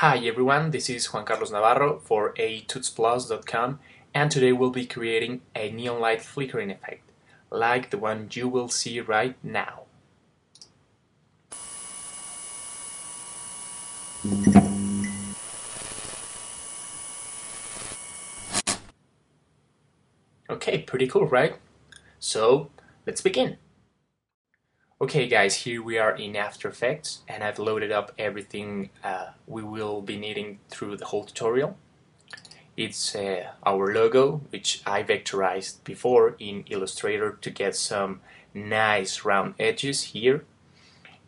Hi everyone, this is Juan Carlos Navarro for atutsplus.com, and today we'll be creating a neon light flickering effect, like the one you will see right now. Okay, pretty cool, right? So, let's begin. Okay guys, here we are in After Effects, and I've loaded up everything we will be needing through the whole tutorial. It's our logo, which I vectorized before in Illustrator to get some nice round edges here,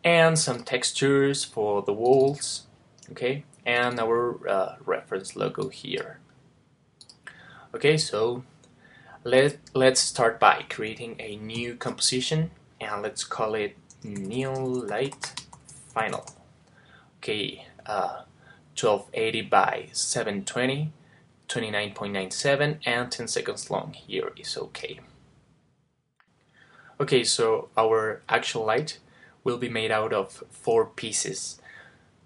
and some textures for the walls, okay, and our reference logo here. Okay, so let's start by creating a new composition, and let's call it Neon Light Final. Okay, 1280 by 720, 29.97, and 10 seconds long here is okay. Okay, so our actual light will be made out of 4 pieces: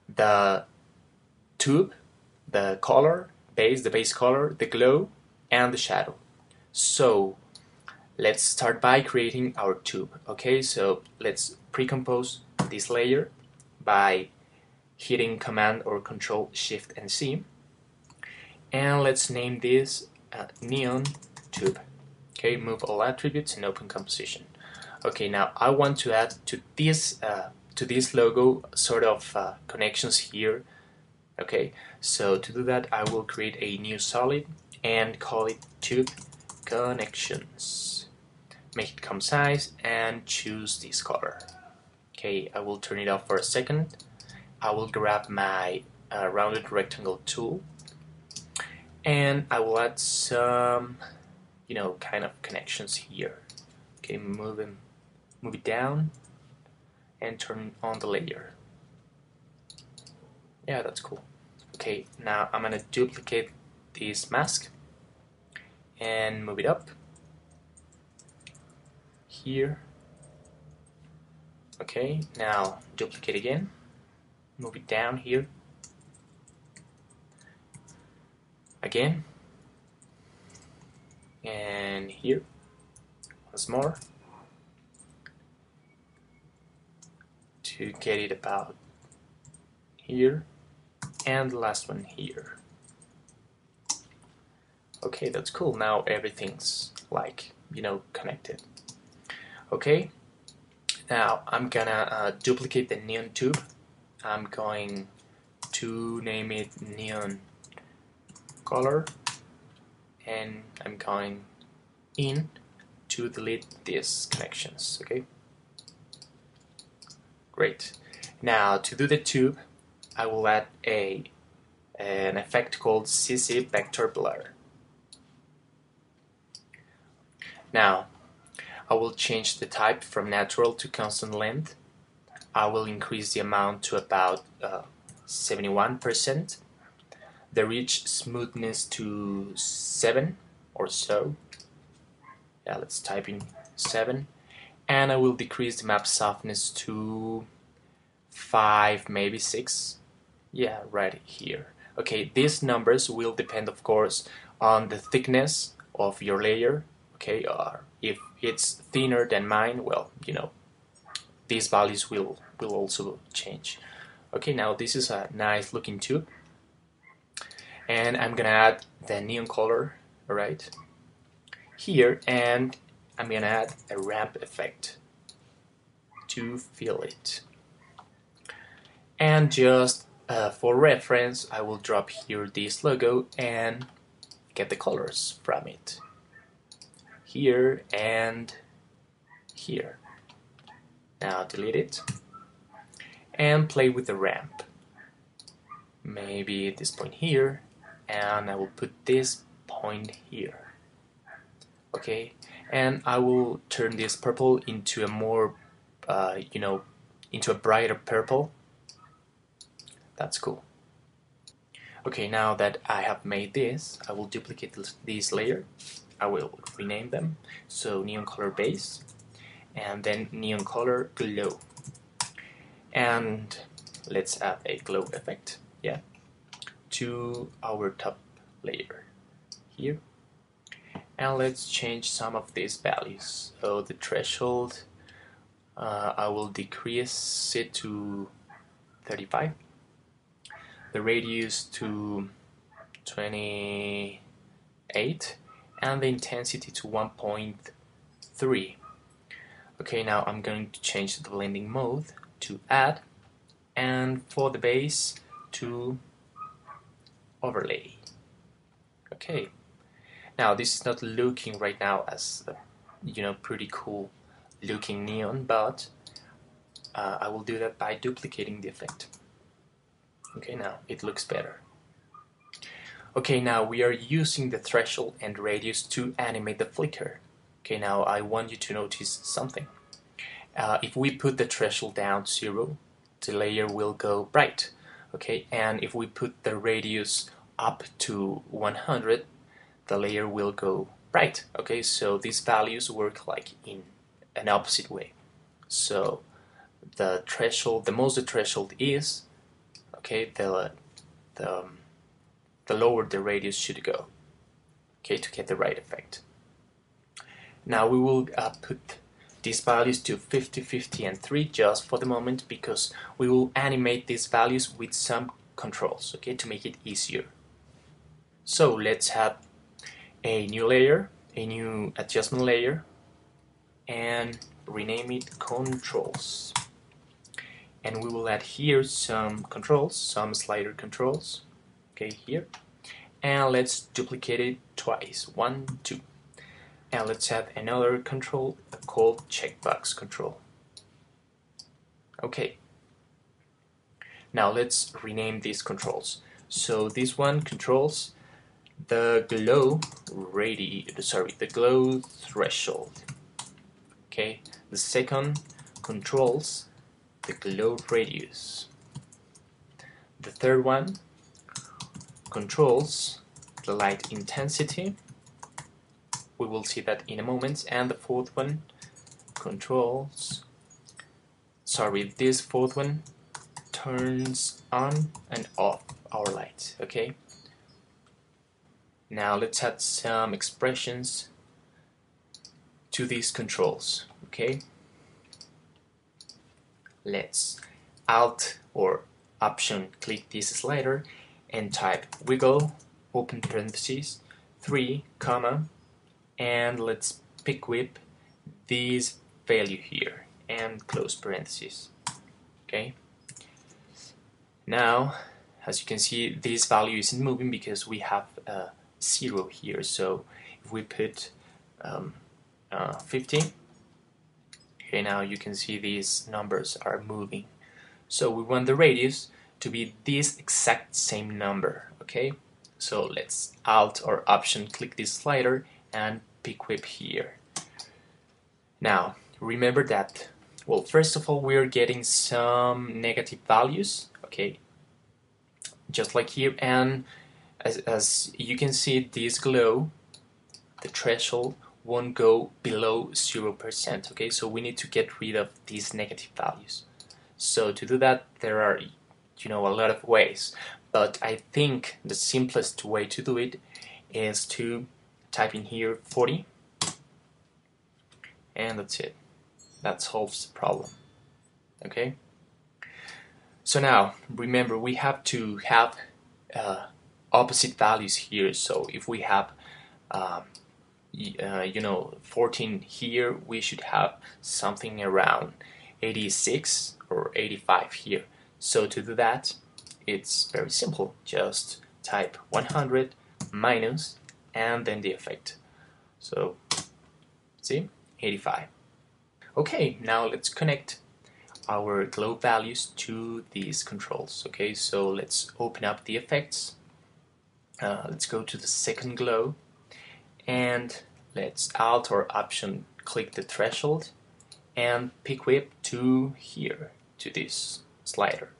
the tube, the color, the base color, the glow, and the shadow. So let's start by creating our tube. Okay, so let's pre-compose this layer by hitting Command or Control Shift and C, and let's name this neon tube. Okay, move all attributes and open composition. Okay, now I want to add to this logo sort of connections here. Okay, so to do that I will create a new solid and call it tube connections. Make it com size and choose this color. Okay, I will turn it off for a second. I will grab my rounded rectangle tool, and I will add some, kind of connections here. Okay, move it down and turn on the layer. Yeah, that's cool. Okay, now I'm gonna duplicate this mask and move it up here. Okay, now duplicate again, move it down here again, and here once more to get it about here, and the last one here. Okay, that's cool. Now everything's connected. Okay, now I'm gonna duplicate the neon tube. I'm going to name it neon color, and I'm going in to delete these connections. Okay, great. Now to do the tube, I will add an effect called CC Vector Blur. Now I will change the type from natural to constant length. I will increase the amount to about 71%, the reach smoothness to 7 or so. Yeah, let's type in 7, and I will decrease the map softness to 5, maybe 6. Yeah, right here. Okay, these numbers will depend, of course, on the thickness of your layer. Okay, or if it's thinner than mine, well, these values will also change. Okay, now this is a nice looking tube, and I'm gonna add the neon color right here, and I'm gonna add a ramp effect to fill it. And just for reference, I will drop here this logo and get the colors from it here and here. Now delete it and play with the ramp. Maybe at this point here, and I will put this point here. Okay, and I will turn this purple into a more, into a brighter purple. That's cool. Okay, now that I have made this, I will duplicate this layer. I will rename them. So neon color base, and then neon color glow. And let's add a glow effect. Yeah, to our top layer here, and let's change some of these values. So the threshold, I will decrease it to 35, the radius to 28, and the intensity to 1.3. Okay, now I'm going to change the blending mode to add, and for the base to overlay. Okay, now this is not looking right now as a, pretty cool looking neon, but I will do that by duplicating the effect. Okay, now it looks better. Okay, now we are using the threshold and radius to animate the flicker. Okay, now I want you to notice something. If we put the threshold down to 0, the layer will go bright. Okay, and if we put the radius up to 100, the layer will go bright. Okay, so these values work like in an opposite way. So the threshold, the most the threshold is, okay, the lower the radius should go, okay, to get the right effect. Now we will put these values to 50, 50, and 3 just for the moment, because we will animate these values with some controls, okay, to make it easier. So let's add a new layer, a new adjustment layer, and rename it controls. And we will add here some controls, some slider controls, okay, here. And let's duplicate it twice, 1, 2. And let's add another control called checkbox control. Okay. Now let's rename these controls. So this one controls the glow the glow threshold. Okay. The second controls the glow radius. The third one controls the light intensity. We will see that in a moment. And the fourth one controls, this fourth one turns on and off our light. Okay. Now let's add some expressions to these controls. Okay. Let's Alt or Option click this slider and type wiggle, open parentheses, 3, comma, and let's pick whip this value here and close parentheses. Okay. Now, as you can see, this value isn't moving because we have 0 here. So if we put 50, okay, now you can see these numbers are moving. So we want the radius to be this exact same number. Okay. So let's Alt or Option click this slider and pick whip here. Now remember that, well, first of all, we're getting some negative values, okay, just like here, and as you can see, this glow, the threshold, won't go below 0%, okay, so we need to get rid of these negative values. So to do that, there are, a lot of ways, but I think the simplest way to do it is to type in here 40, and that's it. That solves the problem. Okay. So now remember, we have to have opposite values here. So if we have 14 here, we should have something around 86 or 85 here. So to do that, it's very simple. Just type 100 minus and then the effect. So see, 85. Okay, now let's connect our glow values to these controls. Okay, so let's open up the effects. Let's go to the second glow, and let's Alt or Option click the threshold and pick whip to here, to this slider.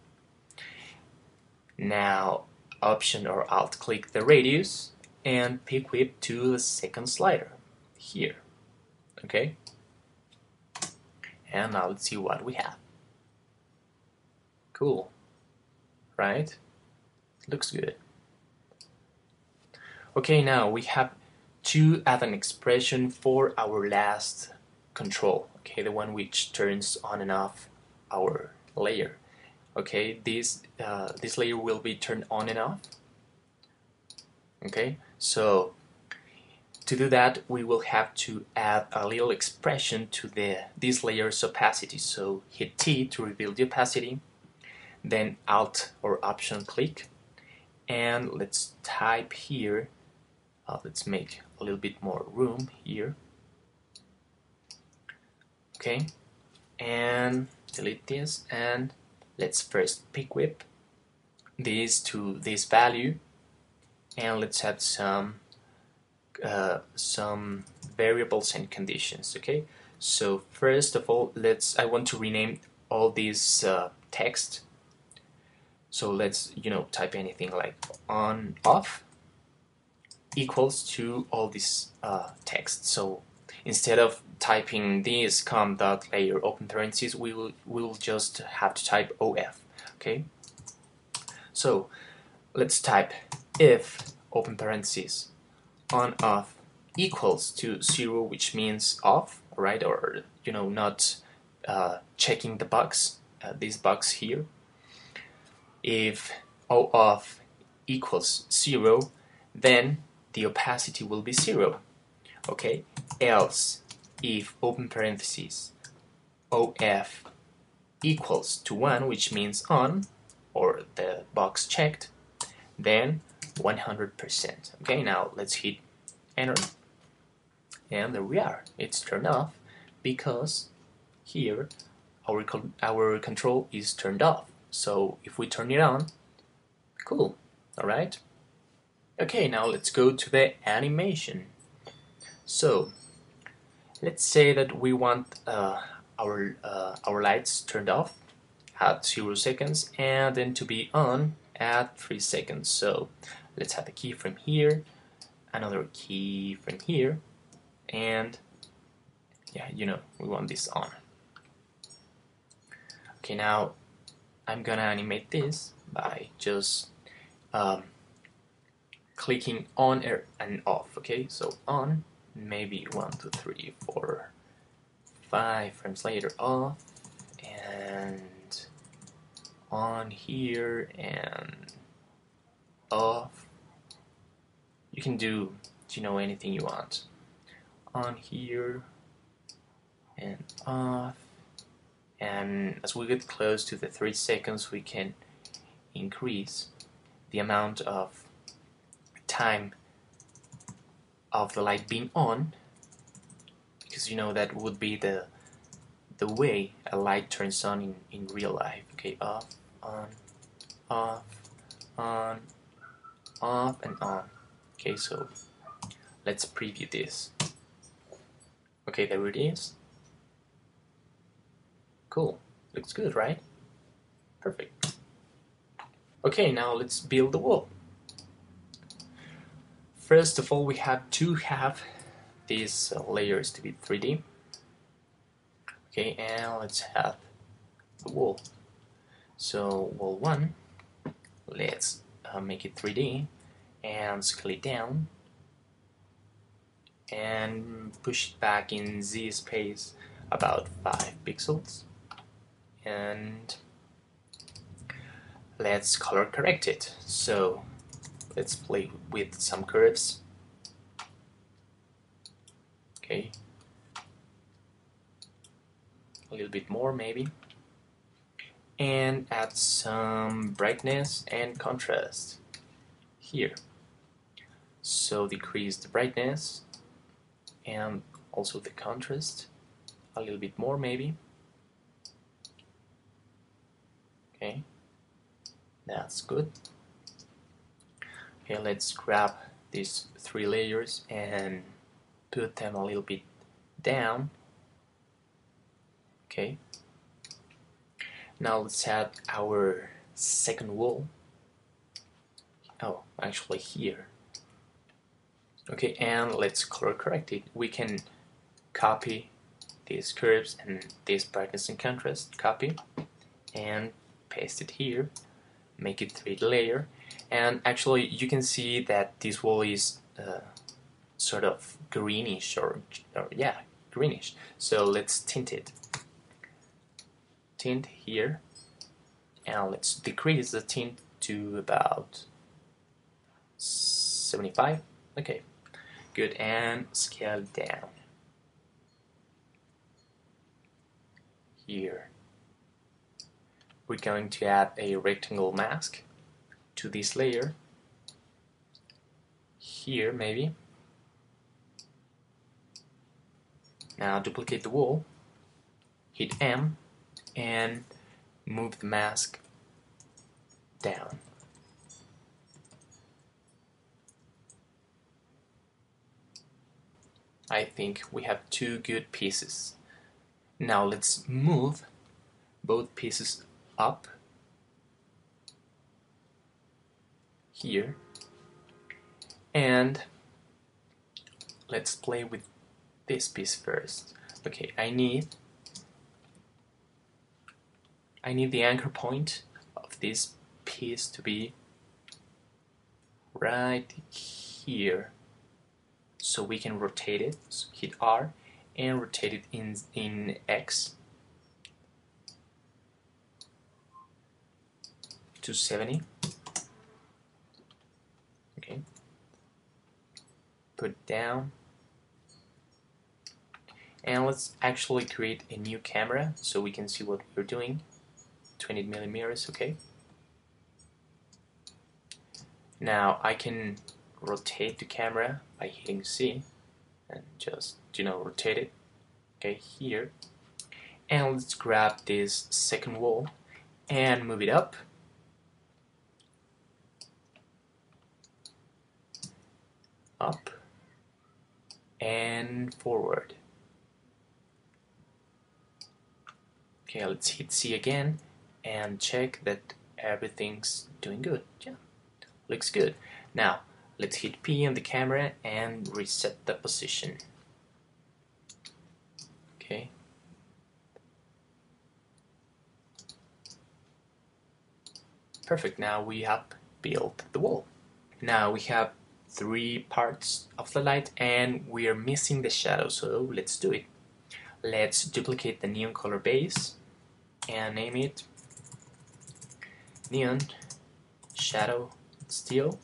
Now Option or Alt click the radius and pick whip to the second slider here. Okay, and now let's see what we have. Cool, right? Looks good. Okay, now we have to add an expression for our last control, okay, the one which turns on and off our layer. Okay, this layer will be turned on and off. Okay, so to do that, we will have to add a little expression to this layer's opacity. So hit T to reveal the opacity, then Alt or Option click, and let's type here. Let's make a little bit more room here. Okay, and delete this, and let's first pick whip this to this value, and let's add some variables and conditions. Okay, so first of all, I want to rename all these text. So let's type anything like on off equals to all this text. So instead of typing this com.layer open parentheses, we will just have to type OF. Okay, so let's type if open parentheses on off equals to 0, which means off, right? Or not checking the box, this box here. If O off equals 0, then the opacity will be 0. Okay. Else, if open parentheses OF equals to 1, which means on, or the box checked, then 100%. Okay, now let's hit enter, and there we are. It's turned off because here our control is turned off. So if we turn it on, cool. All right. Okay, now let's go to the animation. So let's say that we want our lights turned off at 0 seconds and then to be on at 3 seconds. So let's have a keyframe here, another keyframe here, and yeah, we want this on. Okay, now I'm gonna animate this by just clicking on and off. Okay, so on, maybe 1, 2, 3, 4, 5 frames later, off, and on here and off. You can do anything you want. On here and off, and as we get close to the 3 seconds, we can increase the amount of time of the light being on, because that would be the way a light turns on in real life. Okay, off, on, off, on, off, and on. Okay, so let's preview this. Okay, there it is. Cool. Looks good, right? Perfect. Okay, now let's build the wall. First of all, we have to have these layers to be 3D. Okay, and let's have the wall. So wall 1, let's make it 3D and scale it down and push it back in Z space about 5 pixels, and let's color correct it. So let's play with some curves. Okay, a little bit more maybe, and add some brightness and contrast here. So decrease the brightness and also the contrast a little bit more maybe. Okay, that's good. Okay, let's grab these 3 layers and put them a little bit down. Okay, now let's add our second wall. Oh, actually here. Okay, and let's color correct it. We can copy these curves and this brightness and contrast, copy and paste it here, make it 3D layer, and actually you can see that this wall is sort of greenish or yeah, greenish. So let's tint it. Tint here, and let's decrease the tint to about 75. Okay, good, and scale down here. We're going to add a rectangle mask to this layer here, maybe. Now duplicate the wall, hit M, and move the mask down. I think we have two good pieces. Now let's move both pieces up here, and let's play with this piece first. Okay, I need the anchor point of this piece to be right here, so we can rotate it. So hit R and rotate it in X to 70. Okay, put it down, and let's actually create a new camera so we can see what we're doing. 20 millimeters, okay. Now I can rotate the camera by hitting C and just, rotate it. Okay, here. And let's grab this second wall and move it up. Up and forward. Okay, let's hit C again and check that everything's doing good. Yeah, looks good. Now let's hit P on the camera and reset the position. Okay. Perfect, now we have built the wall. Now we have 3 parts of the light and we are missing the shadow, so let's do it. Let's duplicate the neon color base and name it Neon Shadow Steel,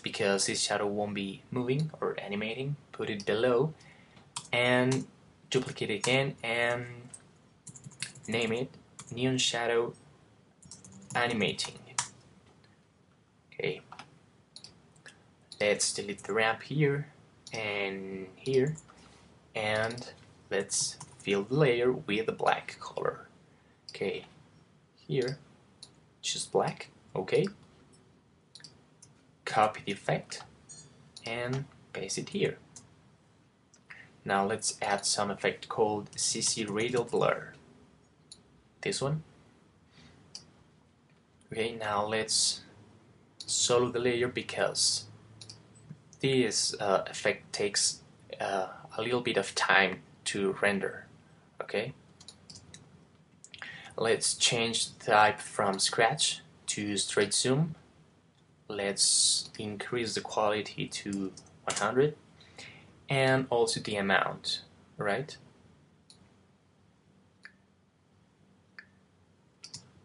because this shadow won't be moving or animating. Put it below and duplicate it again and name it Neon Shadow Animating. Okay, let's delete the ramp here and here, and let's fill the layer with a black color. Okay, here, choose black. Okay, copy the effect and paste it here. Now let's add some effect called CC Radial Blur. This one. Okay, now let's solo the layer because this effect takes a little bit of time to render. Okay, let's change the type from scratch to straight zoom. Let's increase the quality to 100 and also the amount, right?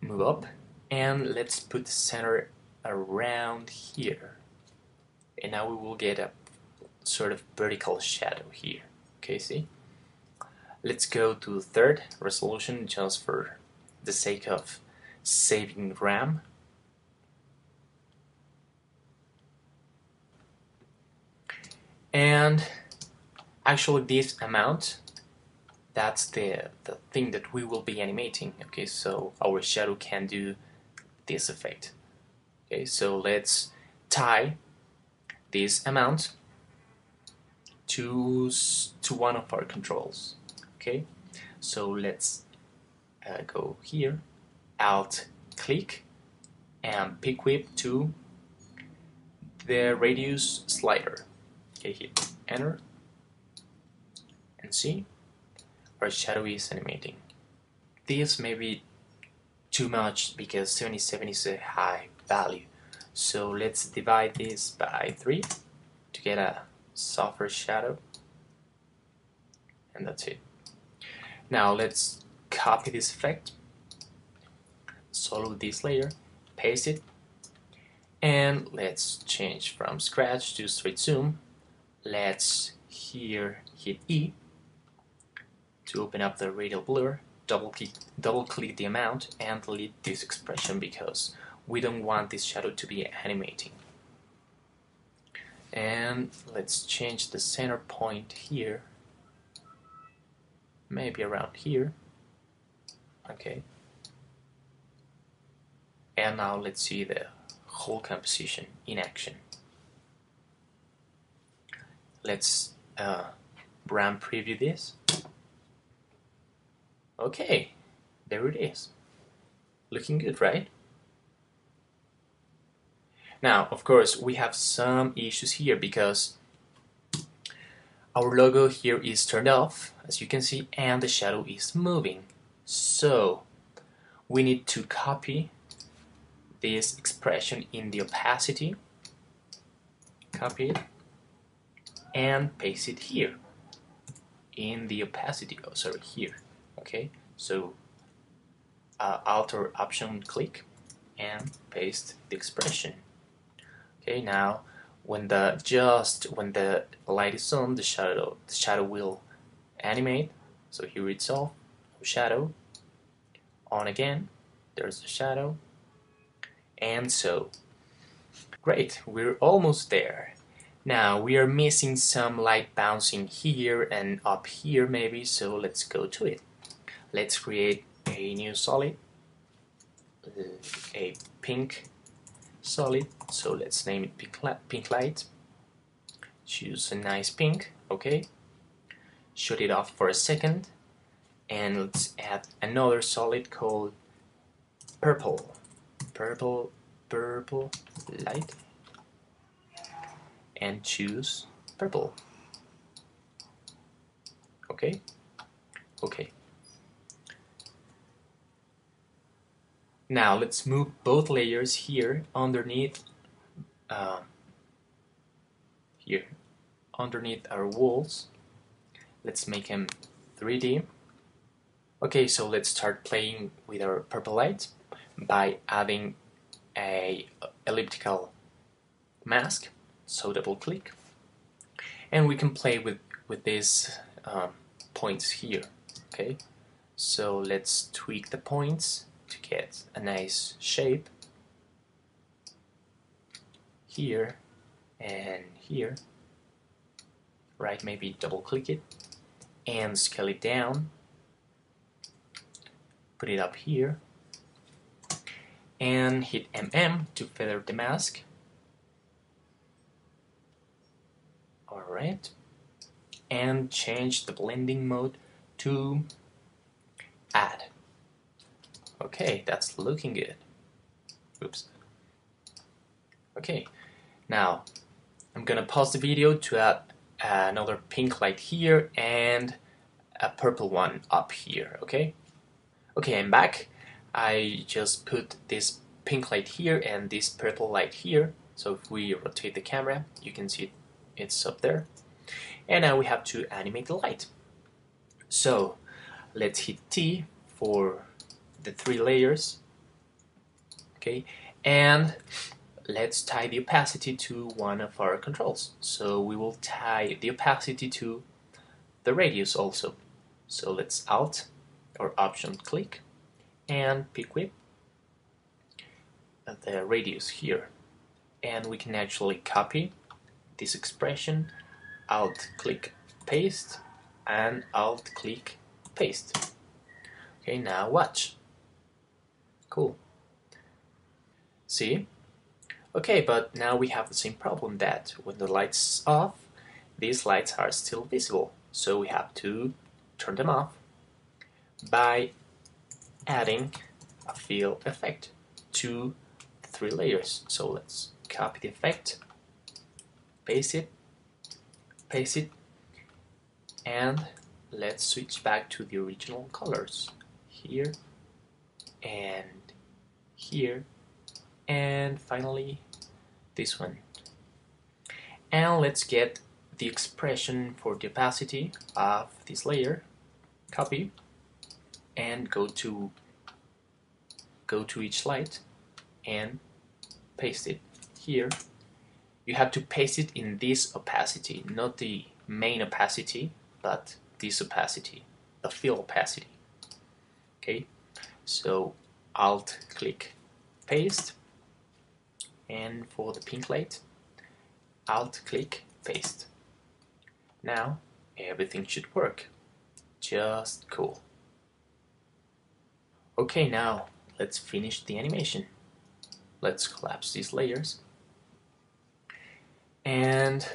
Move up and let's put the center around here, and now we will get a sort of vertical shadow here. Okay, see? Let's go to third resolution just for the sake of saving RAM. And actually this amount, that's the thing that we will be animating. Okay, so our shadow can do this effect. Okay, so let's tie this amount to one of our controls. Okay, so let's go here, Alt click and pick whip to the radius slider. Okay, hit enter and see our shadow is animating. This may be too much because 77 is a high value, so let's divide this by 3 to get a softer shadow, and that's it. Now let's copy this effect, solo this layer, paste it, and let's change from scratch to straight zoom. Let's here hit E to open up the radial blur, double click the amount, and delete this expression because we don't want this shadow to be animating. And let's change the center point here, maybe around here. Okay. And now let's see the whole composition in action. Let's brand preview this. Okay, there it is. Looking good, right? Now, of course, we have some issues here because our logo here is turned off, as you can see, and the shadow is moving. So, we need to copy this expression in the opacity, copy it, and paste it here in the opacity, here. Okay, so Alt or Option click and paste the expression. Okay, now when the light is on, the shadow will animate. So here it's off, shadow, on again, there's the shadow, and so great, we're almost there. Now we are missing some light bouncing here and up here maybe, so let's go to it. Let's create a new solid, a pink solid, so let's name it pink light. Choose a nice pink, okay. Shut it off for a second, and let's add another solid called purple light, and choose purple. Okay. Now let's move both layers here underneath our walls. Let's make them 3D. Okay, so let's start playing with our purple light by adding a elliptical mask. So double click, and we can play with these points here. Okay, so let's tweak the points to get a nice shape here and here. Right, maybe double click it and scale it down, put it up here, and hit MM to feather the mask. Alright, and change the blending mode to add. Okay, that's looking good. Oops. Okay, now I'm gonna pause the video to add another pink light here and a purple one up here. Okay, I'm back. I just put this pink light here and this purple light here, so if we rotate the camera you can see it's up there, and now we have to animate the light. So let's hit T for the 3 layers. Okay, and let's tie the opacity to one of our controls. So we will tie the opacity to the radius also. So let's Alt or Option click and pick whip the radius here, and we can actually copy this expression, Alt click paste, and Alt click paste. Okay, now watch. Cool. See? Okay, but now we have the same problem that when the light's off, these lights are still visible. So we have to turn them off by adding a fill effect to 3 layers. So let's copy the effect, paste it, and let's switch back to the original colors here and here, and finally this one. And let's get the expression for the opacity of this layer. Copy and go to each light and paste it here. You have to paste it in this opacity, not the main opacity, but this opacity, the fill opacity. Okay, so Alt click paste, and for the pink light, Alt click paste. Now everything should work. Just cool. Okay, now let's finish the animation. Let's collapse these layers. And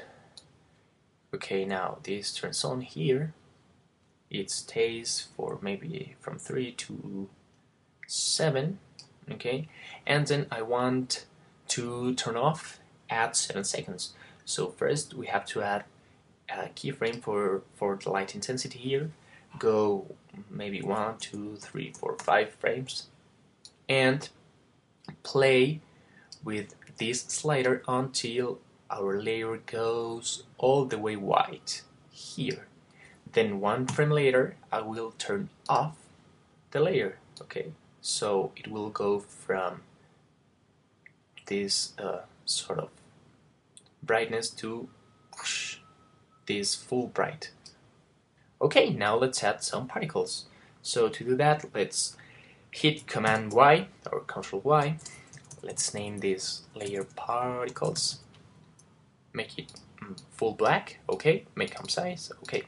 okay, now this turns on here. It stays for maybe from 3 to 7. Okay, and then I want to turn off at 7 seconds. So first we have to add a keyframe for the light intensity here. Go maybe 1, 2, 3, 4, 5 frames and play with this slider until our layer goes all the way white here. Then 1 frame later I will turn off the layer. Okay, so it will go from this sort of brightness to this full bright. Okay, now let's add some particles. So to do that, let's hit Command Y or Control Y. Let's name this layer particles. Make it full black. Okay, make them size. Okay.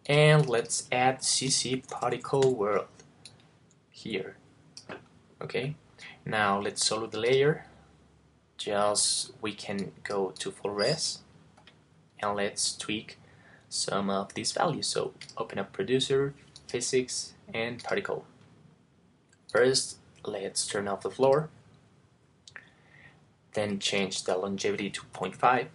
And let's add CC particle world here. Okay. Now let's solo the layer. Just we can go to full res and let's tweak some of these values. So open up producer, physics, and particle. First, let's turn off the floor. Then change the longevity to 0.5.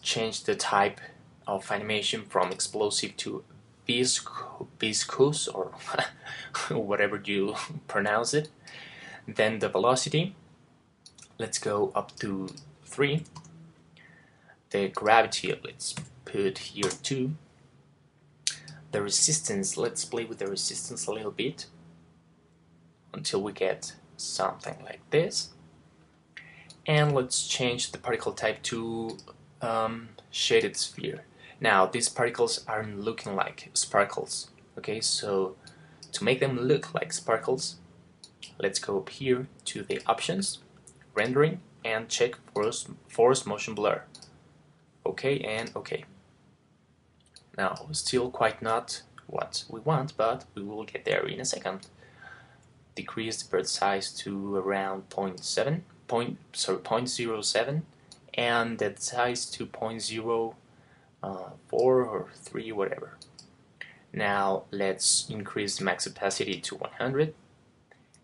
Change the type of animation from explosive to viscous or whatever you pronounce it. Then the velocity, let's go up to 3. The gravity, let's put here 2. The resistance, let's play with the resistance a little bit until we get something like this. And let's change the particle type to shaded sphere. Now these particles aren't looking like sparkles. Okay, so to make them look like sparkles, let's go up here to the options, rendering, and check force motion blur. Okay, and okay. Now still quite not what we want, but we will get there in a second. Decrease the bird size to around 0.07 and that size to 0.04 or 3, whatever. Now let's increase the max opacity to 100.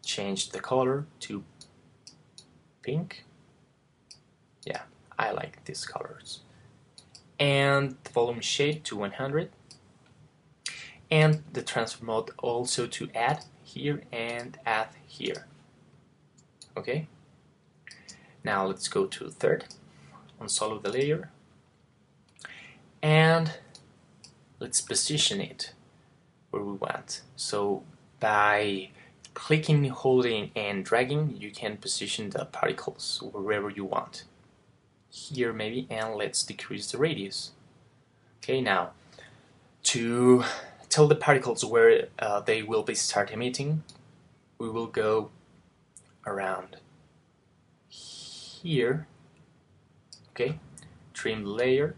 Change the color to pink. Yeah, I like these colors. And the volume shade to 100. And the transfer mode also to add here and add here. Okay. Now let's go to third, unsolo the layer, and let's position it where we want. So by clicking, holding, and dragging, you can position the particles wherever you want. Here maybe, and let's decrease the radius. Okay, now to tell the particles where they will be start emitting, we will go around here. Okay, trim the layer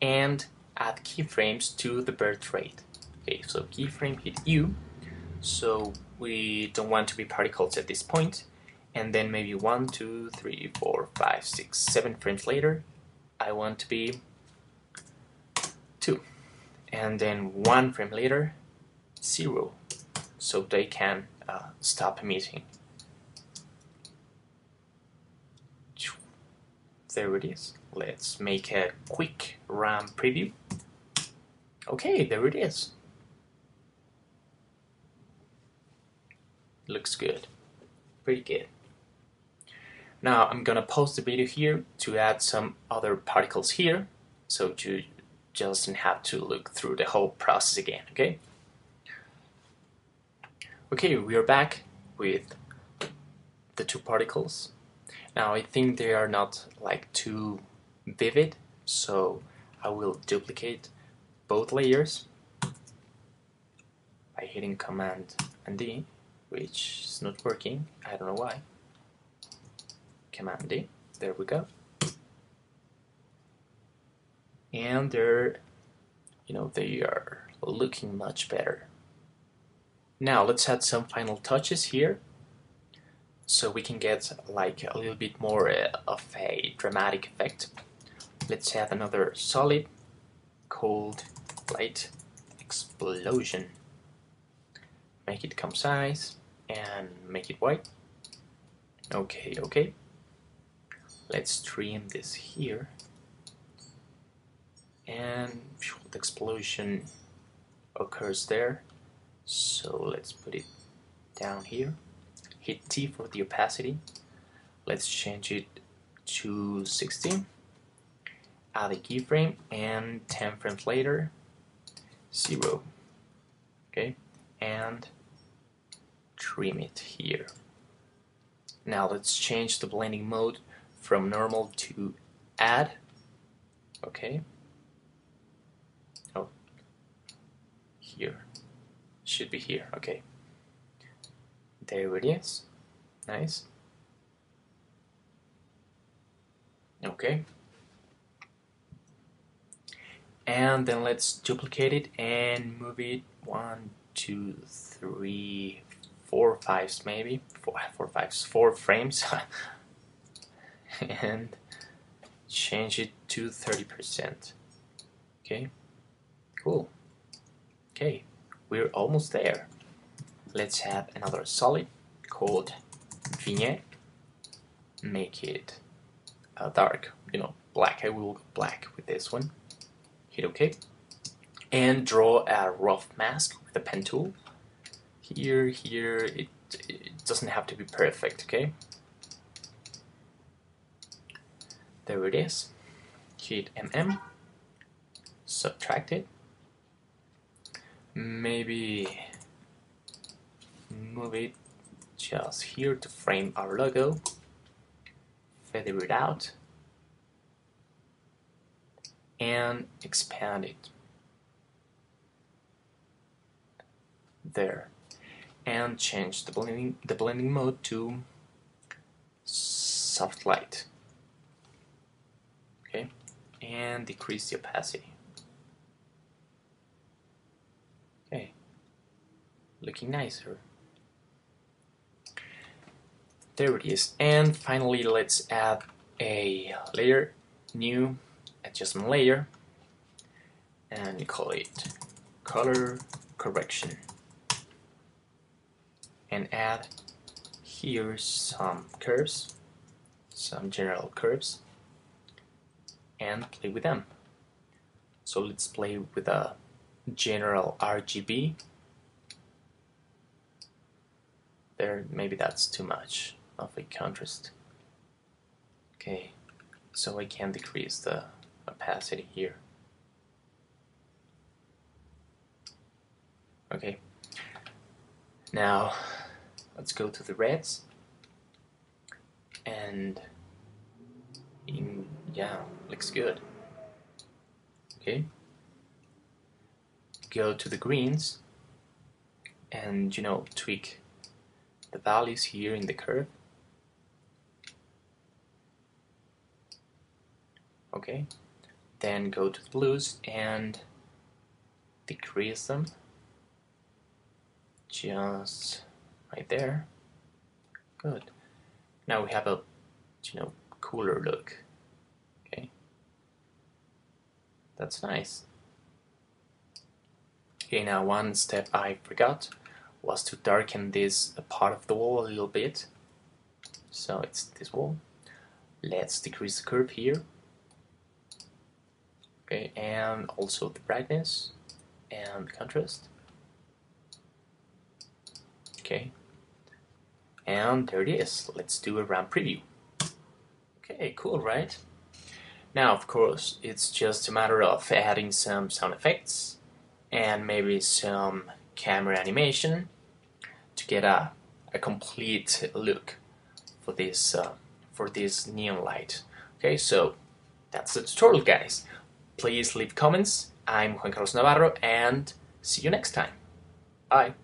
and add keyframes to the birth rate. Okay, so keyframe hit U, so we don't want to be particles at this point, and then maybe 1, 2, 3, 4, 5, 6, 7 frames later I want to be 2, and then 1 frame later 0, so they can stop emitting. There it is. Let's make a quick RAM preview. Okay, there it is. Looks good. Pretty good. Now I'm gonna pause the video here to add some other particles here, so you just don't have to look through the whole process again, okay? Okay, we are back with the two particles. Now I think they are not like too vivid, so I will duplicate both layers by hitting Command and D, which is not working, I don't know why. Command D, there we go. And they're, they are looking much better. Now let's add some final touches here, so we can get like a little bit more of a dramatic effect. Let's add another solid cold light explosion. Make it concise and make it white. Okay. Let's trim this here. And the explosion occurs there. So let's put it down here. Hit T for the opacity. Let's change it to 60. Add a keyframe, and 10 frames later, 0. Okay, and trim it here. Now let's change the blending mode from normal to add. Okay. Oh, here. Should be here. Okay. There it is. Nice. Okay. And then let's duplicate it and move it 1, 2, 3, 4 5s maybe. 4 frames. And change it to 30%. Okay. Cool. Okay. We're almost there. Let's add another solid called vignette. Make it dark, black. I will go black with this one. Hit OK. And draw a rough mask with the pen tool. Here, it doesn't have to be perfect, okay? There it is. Hit MM. Subtract it. Maybe move it just here to frame our logo. Feather it out. And expand it. There. And change the blending mode to soft light. Okay, and decrease the opacity. Okay, looking nicer. There it is. And finally, let's add a layer, new adjustment layer, and call it color correction. And add here some curves, some general curves, and play with them. So let's play with a general RGB. There, maybe that's too much of a contrast. Okay, so I can decrease the opacity here. Okay, now let's go to the reds, and yeah, looks good. Okay, go to the greens and tweak the values here in the curve. Okay, then go to the blues and decrease them just right there. Good. Now we have a cooler look. Okay, that's nice. Okay, now one step I forgot was to darken this part of the wall a little bit. So it's this wall. Let's decrease the curve here. Okay, and also the brightness and the contrast. Okay, and there it is. Let's do a RAM preview. Okay, cool, right? Now, of course, it's just a matter of adding some sound effects and maybe some camera animation to get a complete look for this neon light. Okay, so that's the tutorial, guys. Please leave comments. I'm Juan Carlos Navarro, and see you next time. Bye.